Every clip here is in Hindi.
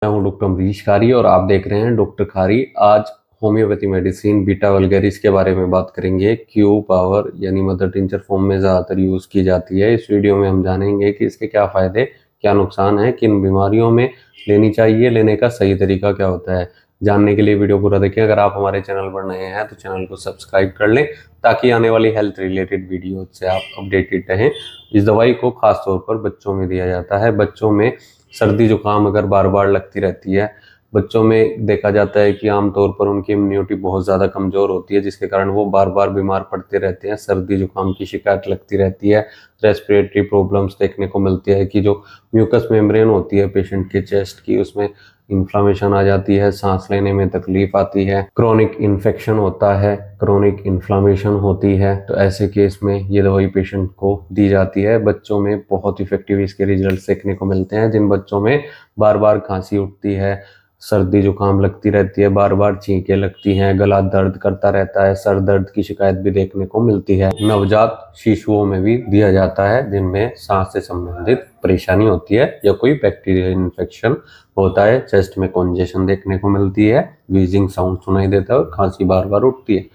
मैं हूं डॉक्टर अमरीश खारी और आप देख रहे हैं डॉक्टर खारी। आज होम्योपैथी मेडिसिन बीटा वल्गैरिस के बारे में बात करेंगे। क्यू पावर यानी मदर टिंचर फॉर्म में ज़्यादातर यूज़ की जाती है। इस वीडियो में हम जानेंगे कि इसके क्या फ़ायदे क्या नुकसान है, किन बीमारियों में लेनी चाहिए, लेने का सही तरीका क्या होता है। जानने के लिए वीडियो पूरा देखें। अगर आप हमारे चैनल पर नए हैं तो चैनल को सब्सक्राइब कर लें ताकि आने वाली हेल्थ रिलेटेड वीडियो से आप अपडेटेड रहें। इस दवाई को खास तौर पर बच्चों में दिया जाता है। बच्चों में सर्दी जुकाम अगर बार बार लगती रहती है, बच्चों में देखा जाता है कि आमतौर पर उनकी इम्यूनिटी बहुत ज़्यादा कमज़ोर होती है, जिसके कारण वो बार बार बीमार पड़ते रहते हैं। सर्दी जुकाम की शिकायत लगती रहती है। रेस्पिरेटरी प्रॉब्लम्स देखने को मिलती है कि जो म्यूकस मेम्ब्रेन होती है पेशेंट के चेस्ट की, उसमें इन्फ्लामेशन आ जाती है, सांस लेने में तकलीफ आती है, क्रोनिक इन्फेक्शन होता है, क्रोनिक इन्फ्लामेशन होती है। तो ऐसे केस में ये दवाई पेशेंट को दी जाती है। बच्चों में बहुत इफेक्टिव इसके रिजल्ट देखने को मिलते हैं। जिन बच्चों में बार बार खांसी उठती है, सर्दी जुकाम लगती रहती है, बार बार छींकें लगती हैं, गला दर्द करता रहता है, सर दर्द की शिकायत भी देखने को मिलती है। नवजात शिशुओं में भी दिया जाता है जिनमें सांस से संबंधित परेशानी होती है या कोई बैक्टीरियल इन्फेक्शन होता है, चेस्ट में कॉन्जेशन देखने को मिलती है, वीजिंग साउंड सुनाई देता है और खांसी बार बार उठती है।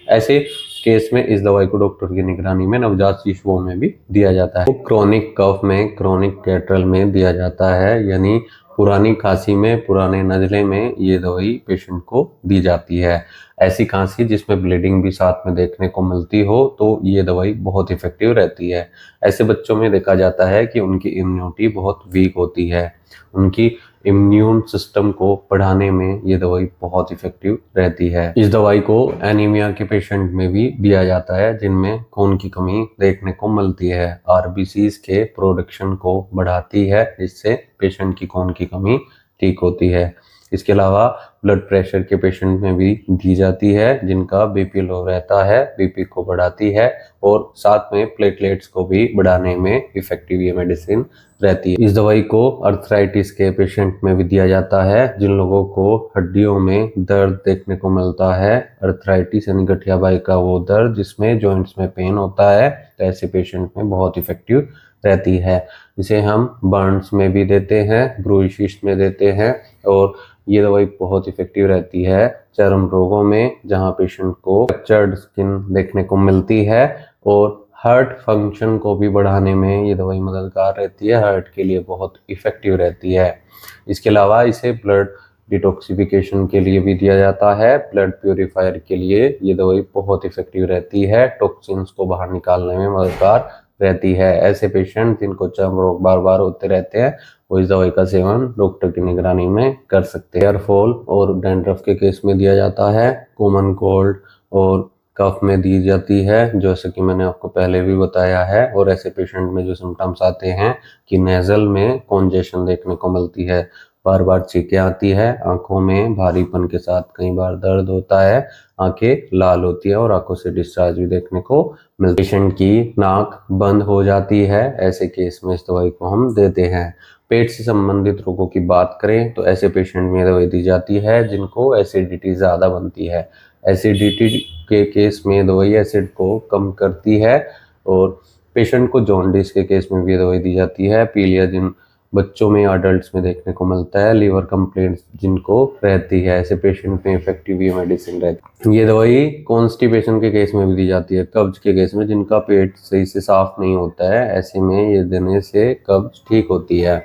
ऐसे केस में इस दवाई को डॉक्टर की निगरानी में नवजात शिशुओं में भी दिया जाता है। तो क्रोनिक कफ में, क्रोनिक कैटरल में दिया जाता है, यानी पुरानी खांसी में, पुराने नज़ले में ये दवाई पेशेंट को दी जाती है। ऐसी खांसी जिसमें ब्लीडिंग भी साथ में देखने को मिलती हो तो ये दवाई बहुत इफेक्टिव रहती है। ऐसे बच्चों में देखा जाता है कि उनकी इम्यूनिटी बहुत वीक होती है। उनकी इम्यून सिस्टम को बढ़ाने में ये दवाई बहुत इफेक्टिव रहती है। इस दवाई को एनीमिया के पेशेंट में भी दिया जाता है जिनमें खून की कमी देखने को मिलती है। आरबीसीज के प्रोडक्शन को बढ़ाती है, जिससे पेशेंट की खून की कमी ठीक होती है। इसके अलावा ब्लड प्रेशर के पेशेंट में भी दी जाती है जिनका बीपी लो रहता है, बीपी को बढ़ाती है और साथ में प्लेटलेट्स को भी बढ़ाने में इफेक्टिव ये मेडिसिन रहती है। इस दवाई को अर्थराइटिस के पेशेंट में भी दिया जाता है। जिन लोगों को हड्डियों में दर्द देखने को मिलता है, अर्थराइटिस यानी गठियाबाई का वो दर्द जिसमें जॉइंट्स में पेन होता है, तो ऐसे पेशेंट में बहुत इफेक्टिव रहती है। इसे हम बर्न्स में भी देते हैं, ब्रूइशिस में देते हैं और ये दवाई बहुत इफेक्टिव रहती है चर्म रोगों में जहां पेशेंट को फ्रैक्चर्ड स्किन देखने को मिलती है। और हार्ट फंक्शन को भी बढ़ाने में ये दवाई मददगार रहती है, हार्ट के लिए बहुत इफेक्टिव रहती है। इसके अलावा इसे ब्लड डिटॉक्सिफिकेशन के लिए भी दिया जाता है, ब्लड प्यूरिफायर के लिए ये दवाई बहुत इफेक्टिव रहती है, टॉक्सिन्स को बाहर निकालने में मददगार रहती है। ऐसे पेशेंट जिनको चर्म रोग बार बार होते रहते हैं वो इस दवाई का सेवन डॉक्टर की निगरानी में कर सकते हैं। हेयर फॉल और डैंड्रफ के केस में दिया जाता है, कॉमन कोल्ड और कफ में दी जाती है, जैसे कि मैंने आपको पहले भी बताया है। और ऐसे पेशेंट में जो सिम्टम्स आते हैं कि नेजल में कॉन्जेशन देखने को मिलती है, बार बार छींकें आती है, आंखों में भारीपन के साथ कई बार दर्द होता है, आंखें लाल होती है और आंखों से डिस्चार्ज भी देखने को मिलती है। पेशेंट की नाक बंद हो जाती है, ऐसे केस में इस दवाई को हम देते हैं। पेट से संबंधित रोगों की बात करें तो ऐसे पेशेंट में दवाई दी जाती है जिनको एसिडिटी ज़्यादा बनती है। एसिडिटी के केस में दवाई एसिड को कम करती है और पेशेंट को जॉन्डिस के केस में भी दवाई दी जाती है। पीलिया जिन बच्चों में, अडल्ट्स में देखने को मिलता है, लीवर कंप्लेंट्स जिनको रहती है, ऐसे पेशेंट में इफेक्टिव ये मेडिसिन रहती है। ये दवाई कॉन्स्टिपेशन के केस में भी दी जाती है, कब्ज के केस में, जिनका पेट सही से साफ नहीं होता है, ऐसे में ये देने से कब्ज ठीक होती है।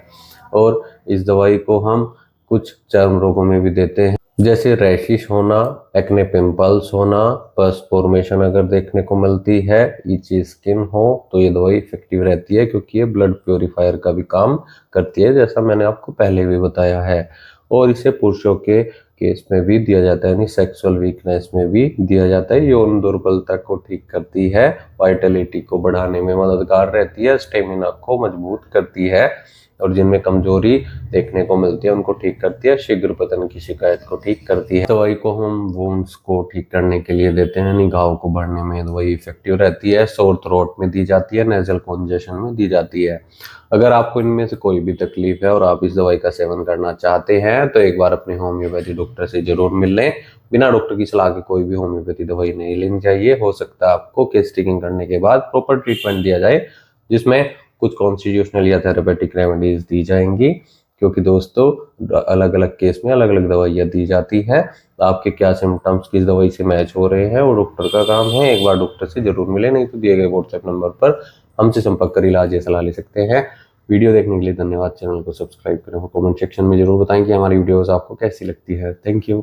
और इस दवाई को हम कुछ चर्म रोगों में भी देते हैं, जैसे रैशिश होना, एक्ने पिंपल्स होना, पस फॉर्मेशन अगर देखने को मिलती है, इची स्किन हो तो ये दवाई इफेक्टिव रहती है क्योंकि ये ब्लड प्योरीफायर का भी काम करती है, जैसा मैंने आपको पहले भी बताया है। और इसे पुरुषों के केस में भी दिया जाता है, यानी सेक्सुअल वीकनेस में भी दिया जाता है। यौन दुर्बलता को ठीक करती है, वाइटलिटी को बढ़ाने में मददगार रहती है, स्टेमिना को मजबूत करती है और जिनमें कमजोरी देखने को मिलती है उनको ठीक करती है, शीघ्र पतन की शिकायत को ठीक करती है। दवाई को हम वुंड्स को ठीक करने के लिए देते हैं, यानी घाव को भरने में दवाई इफेक्टिव रहती है। सोर थ्रोट में दी जाती है, नेजल कॉन्जेशन में दी जाती है। अगर आपको इनमें से कोई भी तकलीफ है और आप इस दवाई का सेवन करना चाहते हैं तो एक बार अपने होम्योपैथी डॉक्टर से जरूर मिल लें। बिना डॉक्टर की सलाह के कोई भी होम्योपैथी दवाई नहीं लेनी चाहिए। हो सकता है आपको केस टेकिंग करने के बाद प्रॉपर ट्रीटमेंट दिया जाए जिसमें कुछ कॉन्स्टिट्यूशनल या थेरेपेटिक रेमेडीज दी जाएंगी क्योंकि दोस्तों अलग अलग केस में अलग अलग दवाइयाँ दी जाती है। आपके क्या सिम्टम्स किस दवाई से मैच हो रहे हैं वो डॉक्टर का काम है। एक बार डॉक्टर से जरूर मिले, नहीं तो दिए गए व्हाट्सएप नंबर पर हमसे संपर्क कर इलाज या सलाह ले सकते हैं। वीडियो देखने के लिए धन्यवाद। चैनल को सब्सक्राइब करें और कमेंट सेक्शन में जरूर बताएं कि हमारी वीडियोस आपको कैसी लगती है। Thank you.